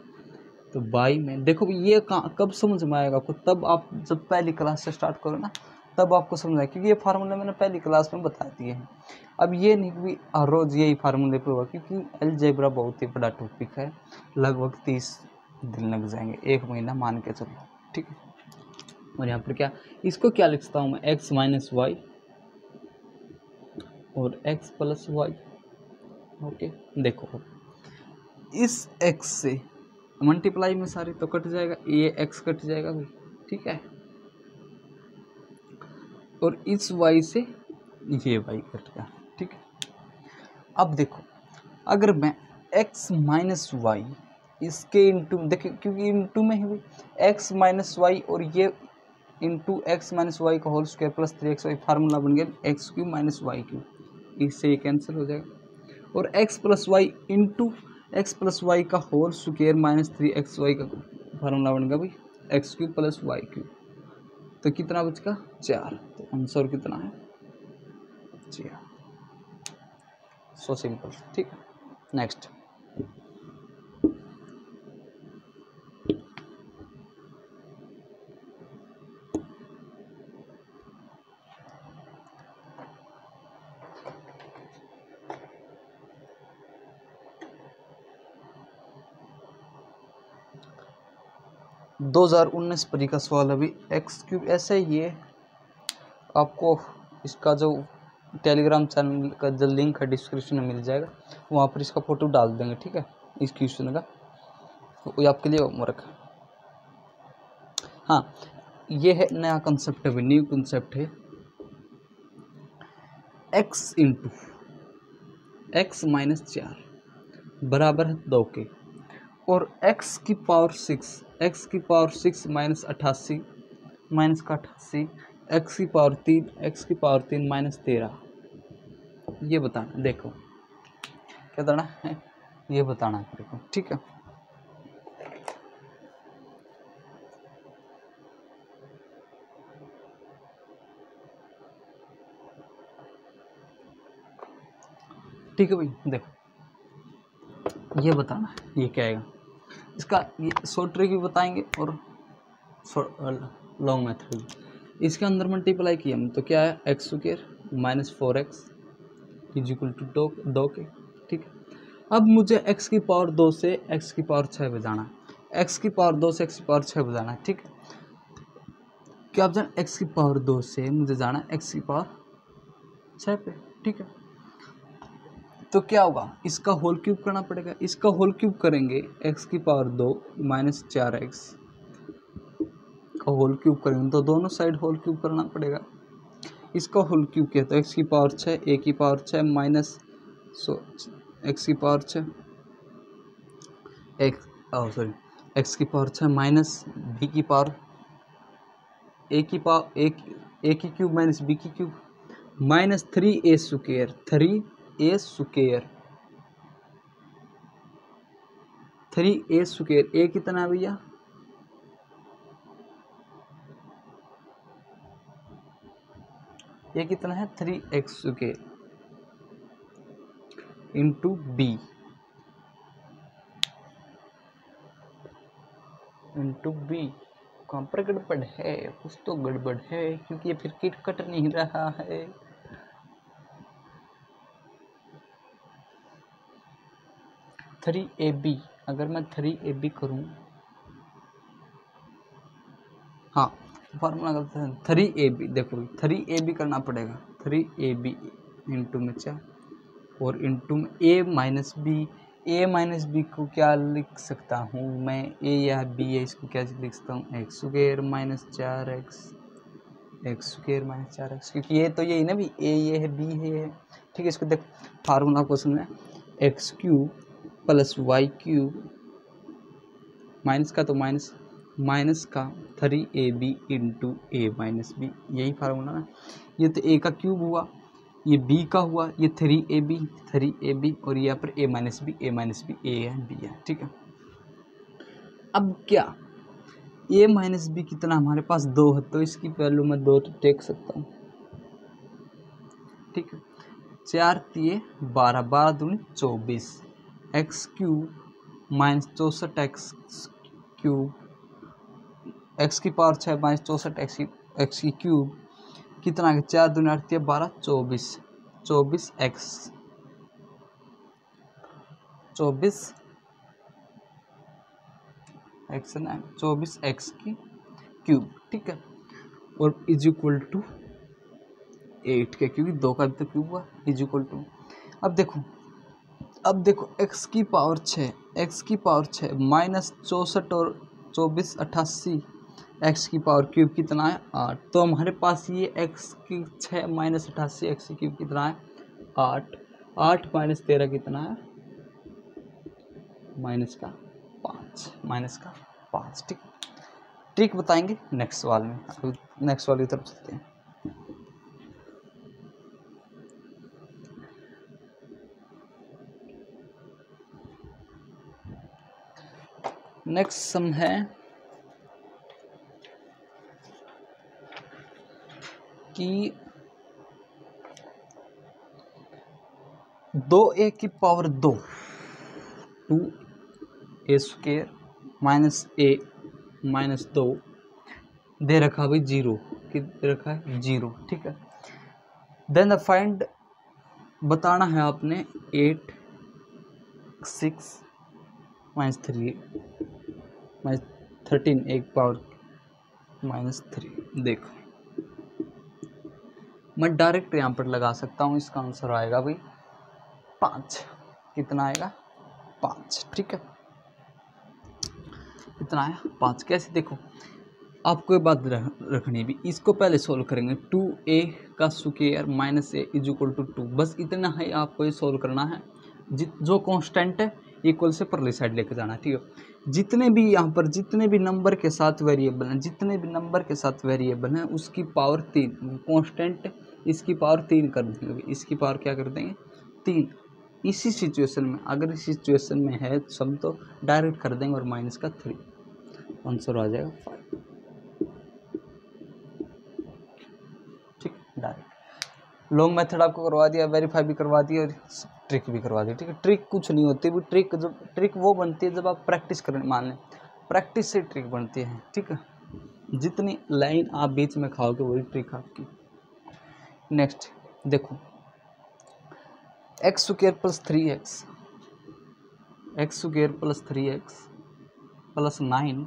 तो बाई में देखो ये कब समझ में आएगा आपको, तब आप जब पहली क्लास से स्टार्ट करो ना तब आपको समझ आएगा, क्योंकि ये फार्मूला मैंने पहली क्लास में बता दिए हैं। अब ये नहीं कि हर रोज़ यही फार्मूले पे होगा, क्योंकि अलजेब्रा बहुत ही बड़ा टॉपिक है, लगभग 30 दिन लग जाएंगे, 1 महीना मान के चलो, ठीक है। और यहाँ पर क्या, इसको क्या लिखता हूँ मैं, एक्स माइनस वाई और एक्स प्लस वाई। ओके, देखो इस एक्स से मल्टीप्लाई में सारे तो कट जाएगा, ये एक्स कट जाएगा भाई, ठीक है, और इस वाई से ये वाई कट गया, ठीक है। अब देखो अगर मैं एक्स माइनस वाई इसके इंटू, देखिए क्योंकि इंटू में है एक्स माइनस वाई और ये इंटू एक्स माइनस वाई का whole square plus 3xy, formula बन गया x cube minus Y cube, इससे ये कैंसिल हो जाएगा। और x plus y into x plus Y का होल स्क्वायर माइनस 3xy का फार्मूला बन गया भाई x cube plus Y cube. तो कितना बचेगा 4, तो आंसर कितना है 4। सो सिंपल, ठीक है। नेक्स्ट दो 2019 परी का सवाल अभी एक्स क्यूब ऐसे ही है। आपको इसका जो टेलीग्राम चैनल का जो लिंक है डिस्क्रिप्शन में मिल जाएगा, वहाँ पर इसका फोटो डाल देंगे, ठीक है, इस क्वेश्चन का, तो ये आपके लिए होमवर्क है। हाँ ये है नया कंसेप्ट है, न्यू कंसेप्ट है, x इंटू एक्स माइनस 4 बराबर है 2 के, और x की पावर 6 माइनस 88 माइनस का 88, x की पावर 3 माइनस 13, ये बताना। देखो क्या बताना है, ये बताना है देखो, ठीक है। ठीक है भाई, देखो ये बताना है ये क्या आएगा। इसका ये शॉर्ट ट्रिक भी बताएंगे और लॉन्ग मेथड भी। इसके अंदर मल्टीप्लाई किया हम तो क्या है, x square minus 4x is equal to 2 के, ठीक है। अब मुझे x की पावर 2 से x की पावर 6 बजाना है, x की पावर 2 से x की पावर 6 बजाना है, ठीक है। क्या आप जान x की पावर 2 से मुझे जाना है x की पावर 6 पे, ठीक है। तो क्या होगा, इसका होल क्यूब करना पड़ेगा, इसका होल क्यूब करेंगे x की पावर 2 माइनस 4x का होल क्यूब करेंगे तो दोनों साइड होल क्यूब करना पड़ेगा। इसका होल क्यूब किया तो x की पावर 6 a की पावर 6 माइनस x की पावर 6 x की पावर 6 माइनस b की पावर a की पावर a की क्यूब माइनस b की cube minus 3a square 3a square a कितना है भैया, ये कितना है 3x स्क्वायर इंटू b कहाँ पर गड़बड़ है, कुछ तो गड़बड़ है क्योंकि ये फिर किट कट नहीं रहा है। थ्री ए बी, अगर मैं 3ab करूँ, हाँ फार्मूला करते हैं 3ab, देखो 3ab करना पड़ेगा, 3ab इंटू में 4 और इंटू में a माइनस बी को क्या लिख सकता हूँ मैं, a या b है, इसको क्या लिख सकता हूँ एक्स स्क्वायर माइनस 4x क्योंकि ये तो यही ना भी, a ये है b है ये, ठीक है। इसको देख फार्मूला क्वेश्चन में x cube plus Y cube minus का तो माइनस का 3ab into a minus b, यही फार्मूला ना। ये तो a का क्यूब हुआ, ये b का हुआ, ये 3ab और यहाँ पर a माइनस बी a है b है, ठीक है। अब क्या a माइनस बी कितना हमारे पास 2 है तो इसकी वैल्यू मैं 2 टेक सकता हूँ, ठीक है। 4 तिये 12 दूनी 24 x cube minus 64 x cube, x की पावर 6 माइनस 64 एक्स की क्यूब कितना है, 4 दूनी 8 तिये 12 24 एक्स की क्यूब, ठीक है। और इज इक्वल टू 8 के, क्योंकि 2 का भी तो क्यूब हुआ, इज इक्वल टू। अब देखो x की पावर 6 माइनस 64 और 24 88, x की पावर क्यूब कितना है 8, तो हमारे पास ये x की 6 माइनस 88 एक्स की क्यूब कितना है 8 माइनस 13 कितना है माइनस का 5, ठीक। ट्रिक बताएंगे नेक्स्ट सवाल में, नेक्स्ट सवाल की तरफ चलते हैं। नेक्स्ट सम है कि 2a की power 2a square minus a minus 2 दे रखा भाई 0, कि दे रखा है 0, ठीक है। देन द फाइंड बताना है आपने 8 6 माइनस 3 माइनस 13 एक पावर माइनस 3। देखो मैं डायरेक्ट यहाँ पर लगा सकता हूँ, इसका आंसर आएगा भाई 5, कितना आएगा 5, ठीक है। कितना आया 5, कैसे देखो आपको ये बात रखनी है भी, इसको पहले सोल्व करेंगे 2a का square minus a is equal to 2, बस इतना है आपको ये सोल्व करना है। जो कांस्टेंट है इक्वल से परली साइड लेके जाना है, ठीक है। जितने भी यहाँ पर जितने भी नंबर के साथ वेरिएबल हैं, जितने भी नंबर के साथ वेरिएबल हैं उसकी पावर 3, कांस्टेंट इसकी पावर 3 कर देंगे, इसकी पावर क्या कर देंगे 3। इसी सिचुएशन में, अगर इस सिचुएशन में है सब तो डायरेक्ट कर देंगे और माइनस का 3, आंसर आ जाएगा 5। ठीक, डायरेक्ट लॉन्ग मेथड आपको करवा दिया, वेरीफाई भी करवा दिया और ट्रिक भी करवा दी, ठीक है। ट्रिक कुछ नहीं होती भी, ट्रिक वो बनती है जब आप प्रैक्टिस करें, मान लें प्रैक्टिस से ट्रिक बनती है, ठीक है। जितनी लाइन आप बीच में खाओगे वही ट्रिक आपकी। नेक्स्ट देखो, x square plus 3x, x square plus 3x plus 9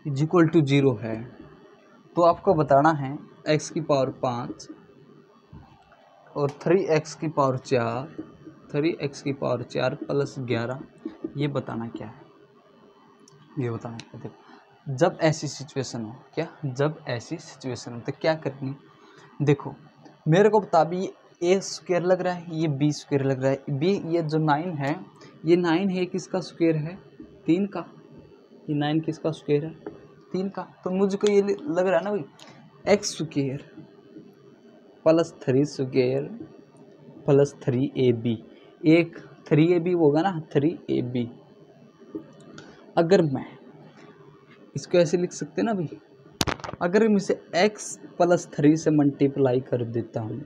is equal to 0 है। तो आपको बताना है x की पावर 5 और 3x की पावर 4, 3x की पावर 4 प्लस 11, ये बताना क्या है, ये बताना क्या। देखो जब ऐसी सिचुएशन हो, क्या जब ऐसी सिचुएशन हो तो क्या करनी, देखो मेरे को बता भी ये a स्क्वायर लग रहा है, ये b स्क्वायर लग रहा है, b ये जो 9 है, ये 9 है किसका स्क्वायर है 3 का, ये 9 किसका स्क्वायर है 3 का। तो मुझको ये लग रहा है ना भाई x square plus 3 square plus 3ab, एक 3ab होगा ना 3ab। अगर मैं इसको ऐसे लिख सकते ना भाई, अगर मैं इसे x प्लस 3 से मल्टीप्लाई कर देता हूँ,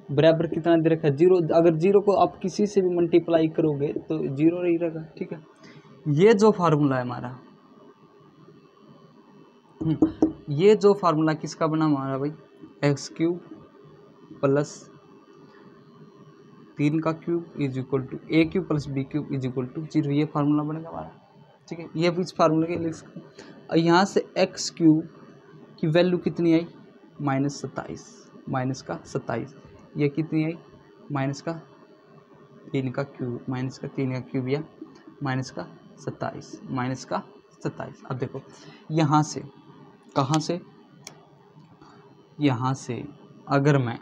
बराबर कितना दे रखा है 0। अगर 0 को आप किसी से भी मल्टीप्लाई करोगे तो 0 ही रहेगा, ठीक है। ये जो फार्मूला है हमारा, ये जो फार्मूला किसका बना हमारा भाई, एक्स क्यूब प्लस 3 का cube is equal to a cube plus B cube is equal to 0, ये फार्मूला बनेगा हमारा, ठीक है। ये इस फार्मूले के लिख सकते हैं। यहाँ से एक्स क्यूब की वैल्यू कितनी आई -27, माइनस का 27, ये कितनी आई माइनस का 3 का क्यूब, माइनस का 3 का क्यूब या माइनस का 27, माइनस का 27। अब देखो यहाँ से, कहाँ से, यहाँ से अगर मैं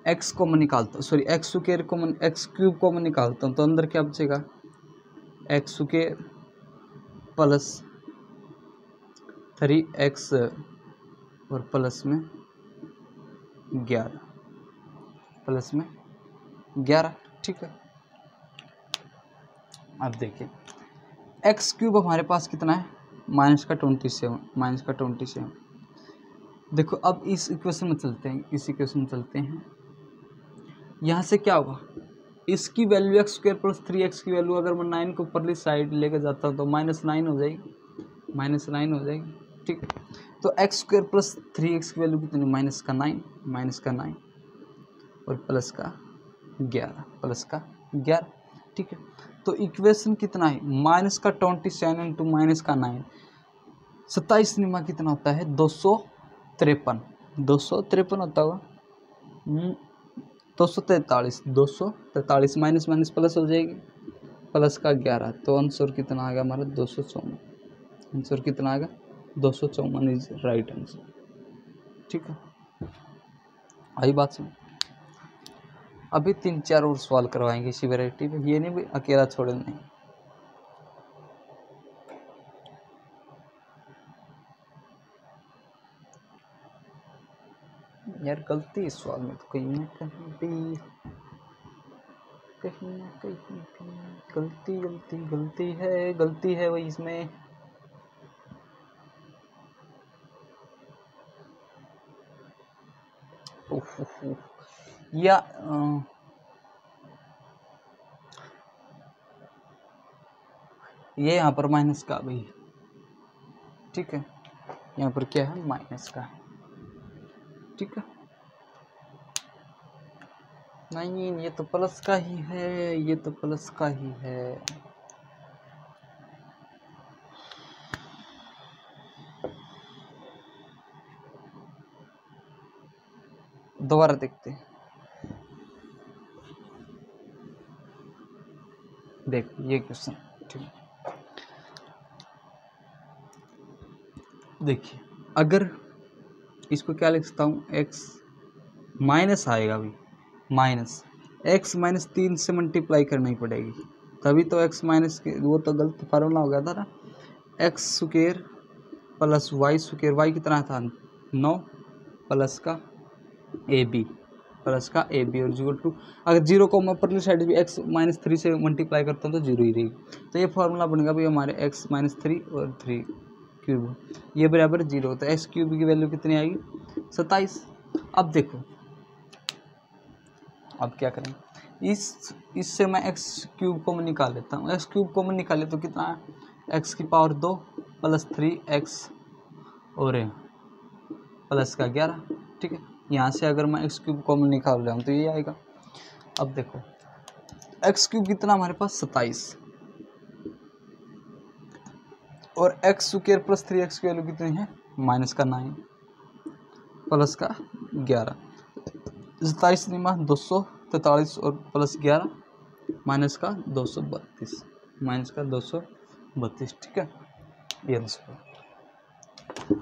x को मैं निकालता हूँ, सॉरी एक्स स्क्वायर को मैं, एक्स क्यूब को मैं निकालता हूँ तो अंदर क्या बचेगा एक्स स्क्वायर प्लस 3x और प्लस में 11, प्लस में 11, ठीक है। अब देखिए एक्स क्यूब हमारे पास कितना है माइनस का 27, माइनस का 27। देखो अब इस इक्वेशन में चलते हैं, इस इक्वेशन में चलते हैं। यहाँ से क्या होगा, इसकी value x square plus 3x की वैल्यू अगर मैं 9 को ऊपरली साइड लेके जाता हूँ तो -9 हो जाएगी, -9 हो जाएगी, ठीक है। तो एक्स स्क्वायर प्लस 3x की वैल्यू कितनी माइनस का 9, माइनस का 9 और प्लस का 11, प्लस का 11, ठीक है। तो इक्वेशन कितना है माइनस का 27 इंटू माइनस का 9, 27 निमा कितना होता है 253, 253 होता होगा 243 माइनस माइनस प्लस हो जाएगी, प्लस का 11, तो आंसर कितना आ गया हमारा 254, आंसर कितना आ गया 254 इज राइट आंसर, ठीक है। आई बात समझ। अभी 3-4 और सवाल करवाएंगे इसी वैरायटी में, ये नहीं भी अकेला छोड़े नहीं। यार गलती इस सवाल में तो कहीं ना कहीं गलती है वही इसमें। या ये यहाँ पर माइनस का भी, ठीक है, यहाँ पर क्या है माइनस का, ठीक है। नहीं ये तो प्लस का ही है, ये तो प्लस का ही है। दोबारा देखते हैं, देख ये क्वेश्चन, ठीक है। देखिए अगर इसको क्या लिख सकता हूँ, x माइनस आएगा अभी, माइनस x माइनस 3 से मल्टीप्लाई करनी पड़ेगी, तभी तो x माइनस के, वो तो गलत फार्मूला हो गया था ना, x square plus Y square, y कितना था 9 प्लस का ए बी, प्लस का ए बी और इक्वल टू, अगर जीरो को मैं परली साइड भी x माइनस 3 से मल्टीप्लाई करता हूँ तो जीरो ही रहेगी। तो ये फार्मूला बनेगा भाई हमारे x माइनस 3 और 3 क्यूब, ये बराबर जीरो, तो एक्स क्यूब की वैल्यू कितनी आएगी 27। अब देखो अब क्या करें, इससे मैं एक्स क्यूब कॉमन निकाल लेता हूँ, एक्स क्यूब कॉमन निकाले तो कितना है, एक्स की पावर 2 प्लस 3x और प्लस का 11, ठीक है। यहाँ से अगर मैं एक्स क्यूब कॉमन निकाल रहा हूँ तो ये आएगा। अब देखो एक्स क्यूब कितना हमारे पास 27 और एक्स स्क्वायर प्लस 3x की वैल्यू कितनी है माइनस का 9 प्लस का 11, 27 निमा 243 और प्लस 11 माइनस का 232, माइनस का 232, ठीक है। ये आंसर।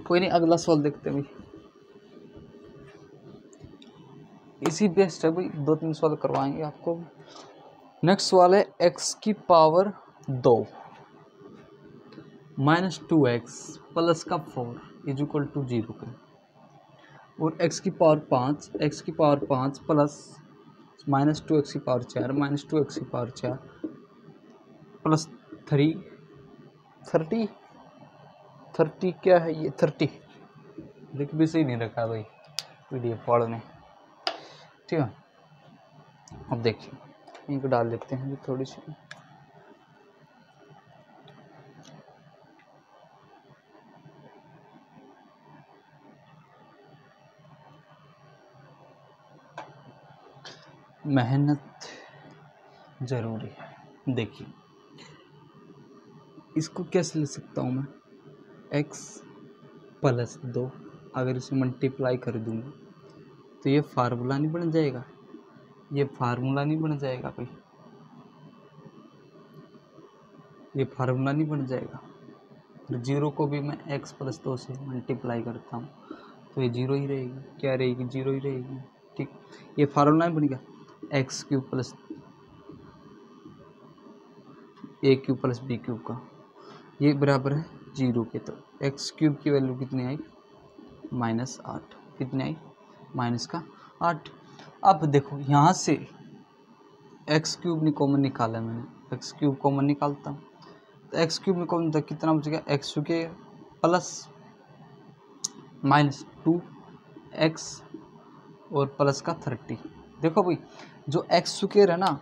कोई नहीं, अगला सवाल देखते हैं भाई, इसी बेस्ड है भाई, 2-3 सवाल करवाएंगे आपको। नेक्स्ट सवाल है x की पावर 2 माइनस 2x प्लस का 4 इज इक्वल टू 0 के, और x की पावर 5 प्लस माइनस 2x की पावर 4 माइनस 2x की पावर 4 प्लस 30 क्या है ये 30, लिख भी सही नहीं रखा भाई PDF पढ़ने, ठीक है। अब देखिए इनको डाल देते हैं थोड़ी सी, मेहनत ज़रूरी है। देखिए इसको कैसे लिख सकता हूँ मैं, x प्लस 2 अगर इसे मल्टीप्लाई कर दूँगा तो ये फार्मूला नहीं बन जाएगा, ये फार्मूला नहीं बन जाएगा भाई, ये फार्मूला नहीं बन जाएगा। जीरो को भी मैं x प्लस 2 से मल्टीप्लाई करता हूँ तो ये जीरो ही रहेगी, क्या रहेगी जीरो ही रहेगी, ठीक। ये फार्मूला नहीं बनेगा, एक्स क्यूब प्लस ए क्यूब प्लस बी क्यूब का, ये बराबर है जीरो के, तो एक्स क्यूब की वैल्यू कितनी आई -8, कितनी आई माइनस का 8। अब देखो यहाँ से एक्स क्यूब ने कॉमन निकाला मैंने, एक्स क्यूब कॉमन निकालता हूँ तो एक्स क्यूब में कॉमन था कितना बचेगा, x square plus minus 2x और प्लस का 30। देखो भाई जो एक्स स्क्वायर है ना,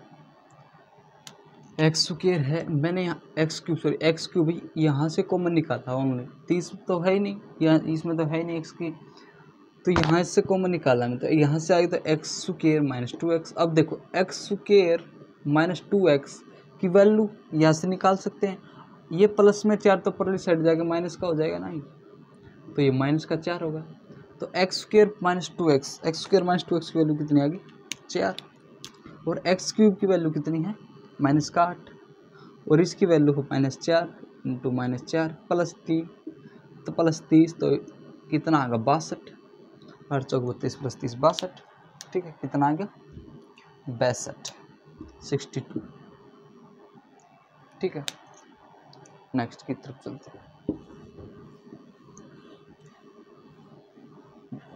एक्स स्क्वायर है, मैंने यहाँ एक्स क्यूब यहाँ से कॉमन निकाला हमने, 30 तो है ही नहीं, यहाँ इसमें तो है ही नहीं एक्स की, तो यहाँ से कॉमन निकाला मैं, तो यहाँ से आएगा तो एक्स स्क्वायर माइनस 2x। अब देखो एक्स स्क्वायर माइनस 2x की वैल्यू यहाँ से निकाल सकते हैं, ये प्लस में 4 तो परली साइड जाएगा माइनस का हो जाएगा ना, तो ये माइनस का 4 होगा, तो एक्स स्क्वायर माइनस 2x की वैल्यू कितनी आ गई 4, और एक्स क्यूब की वैल्यू कितनी है माइनस का 8, और इसकी वैल्यू हो -4 इंटू -4 प्लस 3, तो प्लस 30 तो कितना आ गया 62, 8 चौक 32 प्लस 30 62, ठीक है, कितना आ गया 62, ठीक है। नेक्स्ट की तरफ चलते हैं,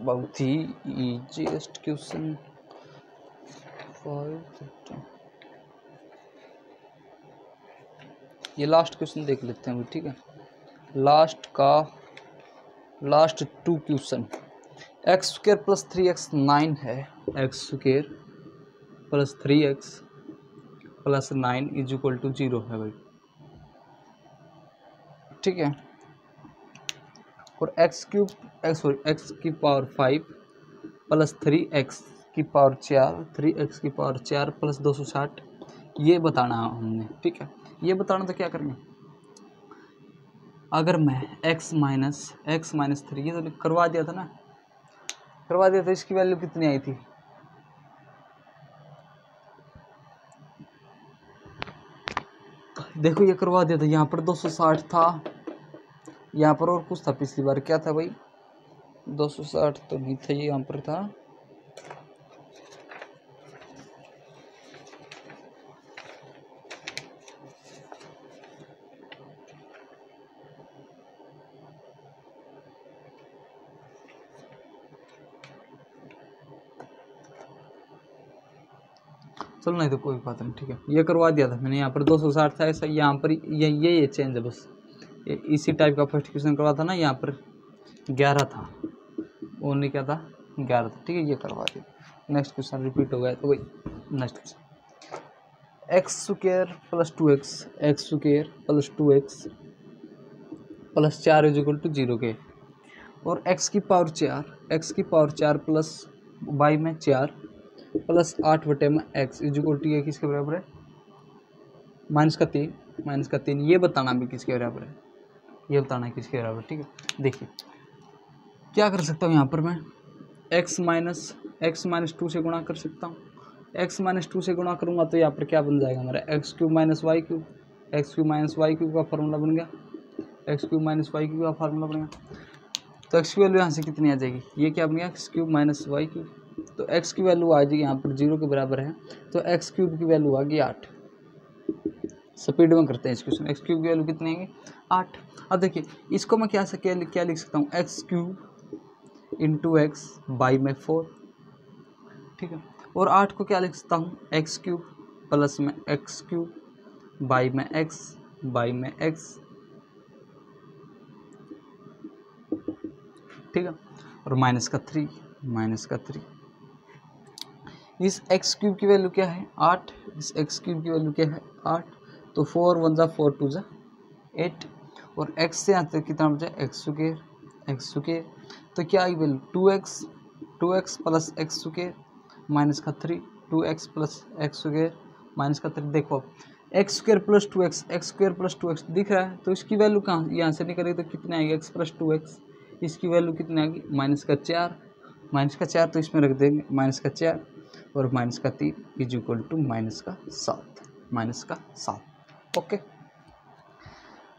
बहुत ही इजीएस्ट क्वेश्चन 5, ये लास्ट क्वेश्चन देख लेते हैं, ठीक है। Last 2 question, x square plus 3x 9 है, x square plus 3x plus 9 is equal to 0 है भाई, ठीक है। और एक्स की पावर 5 प्लस 3x की पावर 4, 3x की पावर 4 प्लस 260, ये बताना है हमने, ठीक है। ये बताना तो क्या करेंगे, अगर मैं x माइनस 3, ये तो करवा दिया था ना, करवा दिया था, इसकी वैल्यू कितनी आई थी, देखो ये करवा दिया था, यहाँ पर 260 था यहाँ पर और कुछ था पिछली बार, क्या था भाई, 260 तो नहीं था, ये यहाँ पर था चलो, नहीं तो कोई बात नहीं, ठीक है, ये करवा दिया था मैंने, यहाँ पर 260 था ऐसा, यहाँ पर ये चेंज है बस, इसी टाइप का फर्स्ट क्वेश्चन करवा था ना, यहाँ पर 11 था, वो नहीं क्या था, 11 था, ठीक है, ये करवा दिया। नेक्स्ट क्वेश्चन रिपीट हो गया तो वही next question, x square plus 2x, x square plus 2x plus 4 is equal to 0 के, और x की पावर 4, x की पावर 4 प्लस y में 4 प्लस 8 बटे में x इज इक्वल टू, ये किसके बराबर है, माइनस का 3, ये बताना भी किसके बराबर है, ये बताना है किसके बराबर, ठीक है। देखिए क्या कर सकता हूँ यहाँ पर मैं, x माइनस 2 से गुणा कर सकता हूँ, x माइनस 2 से गुणा करूँगा तो यहाँ पर क्या बन जाएगा हमारा, x cube minus Y cube का फार्मूला बन गया, x cube minus Y cube का फार्मूला बन गया। तो एक्स की वैल्यू यहाँ से कितनी आ जाएगी, ये क्या बन गया, x cube minus Y cube, तो एक्स की वैल्यू आ जाएगी यहाँ पर 0 के बराबर है, तो एक्स क्यूब की वैल्यू आ गई 8। स्पीड में करते हैं इस क्वेश्चन, एक्स क्यूब की वैल्यू कितनी आएगी 8। अब देखिए इसको मैं क्या लिख सकता हूँ, x cube into x by में 4, ठीक है, और 8 को क्या लिख सकता हूँ, एक्स क्यूब प्लस में एक्स क्यूब बाई में एक्स, ठीक है, और माइनस का 3, इस एक्स क्यूब की वैल्यू क्या है 8, इस एक्स क्यूब की वैल्यू क्या है 8, तो 4 1 जा 4 2 जा 8, और एक्स से यहाँ तक कितना बचा, एक्स स्क्वायर, तो क्या आई value 2x plus X square minus का 3, 2x plus X square minus का 3। देखो एक्स स्क्वायर प्लस 2x दिख रहा है, तो इसकी वैल्यू कहाँ यहाँ से निकलेगी, तो कितने आएगी, x प्लस 2x, इसकी वैल्यू कितनी आएगी, माइनस का 4, तो इसमें रख देंगे माइनस का 4 और माइनस का 3 इज इक्वल टू माइनस का 7, ओके,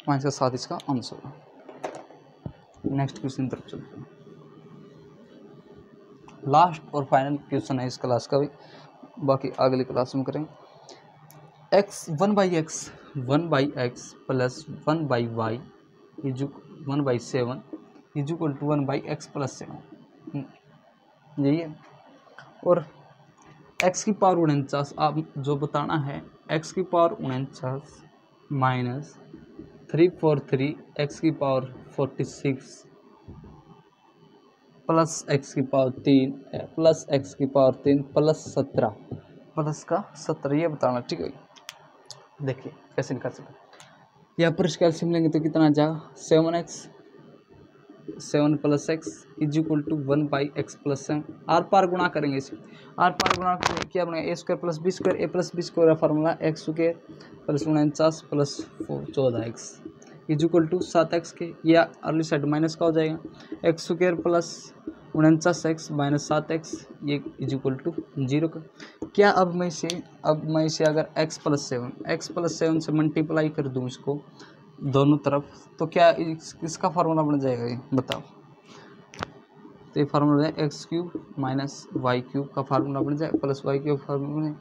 माइनस का 7 इसका आंसर होगा। नेक्स्ट क्वेश्चन तरफ चलते हैं, लास्ट और फाइनल क्वेश्चन है इस क्लास का भी, बाकी अगली क्लास में करेंगे। X 1/x plus 1/y is 1/7 is equal to 1/x plus 7, यही है, और x की पावर 49, आप जो बताना है x की पावर 49 माइनस 343 x की पावर 46 प्लस x की पावर 3 प्लस x की पावर 3 प्लस 17 प्लस का 17, ये बताना, ठीक है। देखिए कैसे निकाल सकते, यहाँ पर इसका एलसीएम लेंगे तो कितना आ जाएगा, 7 plus x is equal to 1/x plus 7, आर पार गुणा करेंगे, इसे आर पार गुणा करेंगे क्या बनेगा, a² plus b square, a plus B square का formula X square plus 49 plus 14x is equal to 7x के, या अर्ली साइड माइनस का हो जाएगा, x square plus 49x minus 7x, ये इज इक्वल टू 0 का। क्या अब मैं इसे अगर x प्लस 7 से मल्टीप्लाई कर दूँ इसको दोनों तरफ, तो क्या इसका फार्मूला बन जाएगा, ये बताओ, तो ये फार्मूला है x cube minus Y cube का फार्मूला बन जाए प्लस वाई क्यूब फार्मूला बने,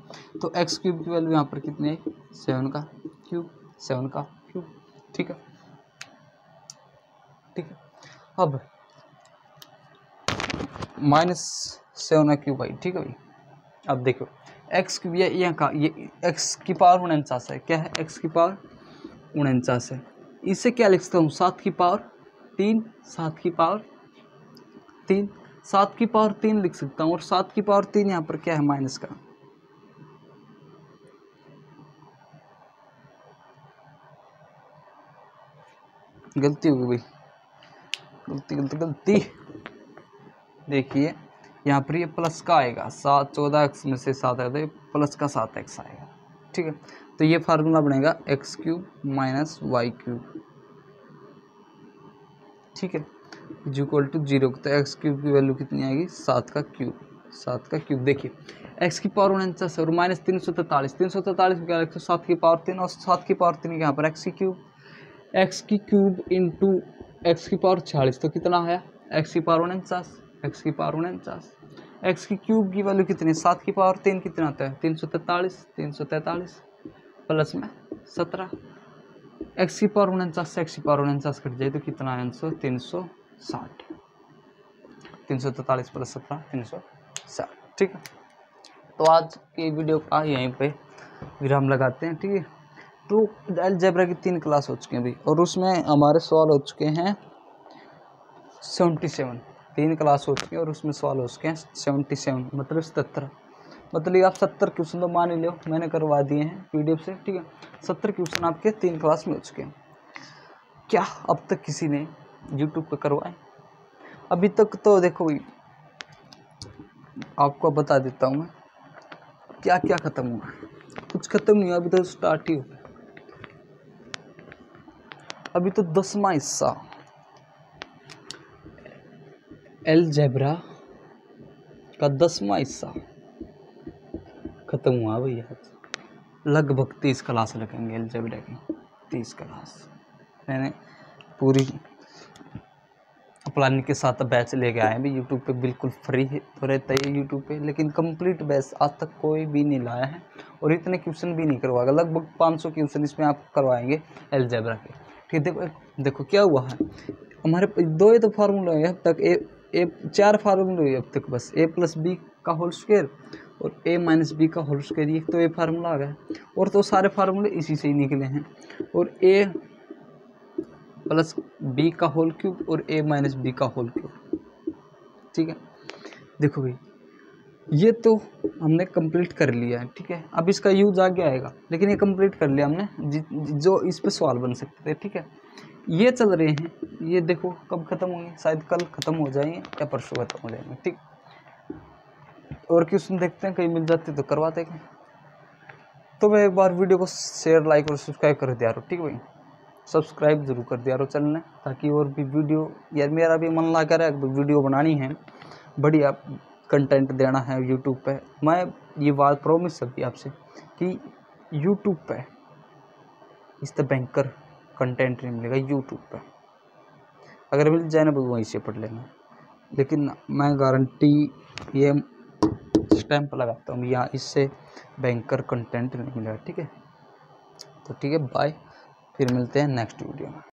तो एक्स क्यूब की वैल्यू यहाँ पर कितनी है, 7 का क्यूब, ठीक है। अब -7 का क्यूब आई, ठीक है भाई। अब देखो एक्स क्यूब यहाँ का, ये एक्स की पावर 49 है, क्या है, एक्स की पावर 49 है, इसे क्या लिख सकता हूँ, 7 की पावर 3 लिख सकता हूँ, और 7 की पावर 3 यहाँ पर क्या है, माइनस का, गलती होगी भाई, गलती। देखिए यहाँ पर ये प्लस का आएगा, 14x में से 7 है तो प्लस का 7x आएगा, ठीक है। तो ये फार्मूला बनेगा x cube minus Y cube, ठीक है, इज इक्वल टू 0। तो एक्स क्यूब की वैल्यू कितनी आएगी, 7 का क्यूब। देखिए एक्स की पावर 49 और माइनस 343 में क्या रखते हो, 7 की पावर 3, और 7 की पावर 3 यहाँ पर एक्स की क्यूब इंटू एक्स की पावर 46 तो कितना आया, एक्स की पावर 49, एक्स की पावर 49, एक्स की क्यूब की वैल्यू कितनी, 7 की पावर 3 कितना आता है 343, 343 प्लस में 17, एक्स की पावर 49 एक्स की पावर 49 कट जाए तो कितना आंसर 360, 343 प्लस 17 360। ठीक है, तो आज की वीडियो का यहीं पे विराम लगाते हैं। ठीक है, तो अलजेब्रा की 3 क्लास हो चुके हैं अभी, और उसमें हमारे सवाल हो चुके हैं 77, 3 क्लास हो चुकी है और उसमें सवाल हो चुके हैं 77 मतलब 77, मतलब आप 70 क्वेश्चन तो मान ही लो मैंने करवा दिए हैं PDF से। ठीक है, 70 क्वेश्चन आपके 3 क्लास में हो चुके हैं। क्या अब तक किसी ने YouTube पे करवाए अभी तक? तो देखो भाई आपको बता देता हूँ मैं क्या क्या खत्म हुआ, कुछ खत्म नहीं हुआ, अभी तो स्टार्ट ही हुआ। अभी तो 10वां हिस्सा अलजेब्रा का 10वां हिस्सा खत्म हुआ भैया। लगभग 30 क्लास लगेंगे अलजेब्रा की, 30 क्लास मैंने पूरी प्लानिंग के साथ बैच लेके आए हैं भी। यूट्यूब पे बिल्कुल फ्री है तो रहता है यूट्यूब पे, लेकिन कंप्लीट बैच आज तक कोई भी नहीं लाया है और इतने क्वेश्चन भी नहीं करवाएगा। लगभग 500 क्वेश्चन इसमें आप करवाएंगे अलजेब्रा के। ठीक है, देखो क्या हुआ है, हमारे 2 ही तो फार्मूला है अब तक, ए 4 फार्मूले हुए अब तक बस, a+b का होल स्क्वायर और a-b का होल स्क्वायर, ये तो ये फार्मूला आ गया, और तो सारे फार्मूले इसी से ही निकले हैं, और a+b का होल क्यूब और a-b का होल क्यूब। ठीक है, देखो भाई ये तो हमने कंप्लीट कर लिया है। ठीक है, अब इसका यूज आगे आएगा, लेकिन ये कंप्लीट कर लिया हमने जो इस पे सवाल बन सकते थे। ठीक है, ये चल रहे हैं, ये देखो कब खत्म होंगे, शायद कल खत्म हो जाएंगे या परसों खत्म हो जाएंगे। ठीक, और क्वेश्चन देखते हैं, कहीं मिल जाते तो करवाते हैं। तो मैं एक बार वीडियो को शेयर लाइक और सब्सक्राइब कर दिया रहो। ठीक भाई, सब्सक्राइब जरूर कर दिया रहो चैनल ने, ताकि और भी वीडियो, यार मेरा भी मन लगा रहा है वीडियो बनानी है, बढ़िया कंटेंट देना है यूट्यूब पे। मैं ये बात प्रॉमिस करती आपसे कि यूट्यूब पे इस द बैंकर कंटेंट नहीं मिलेगा यूट्यूब पे, अगर मिल जाए ना तो वहीं से पढ़ लेना, लेकिन मैं गारंटी ये स्टैंप लगाता हूँ यहाँ, इससे बैंकर कंटेंट नहीं मिलेगा। ठीक है, तो ठीक है, बाय, फिर मिलते हैं नेक्स्ट वीडियो में।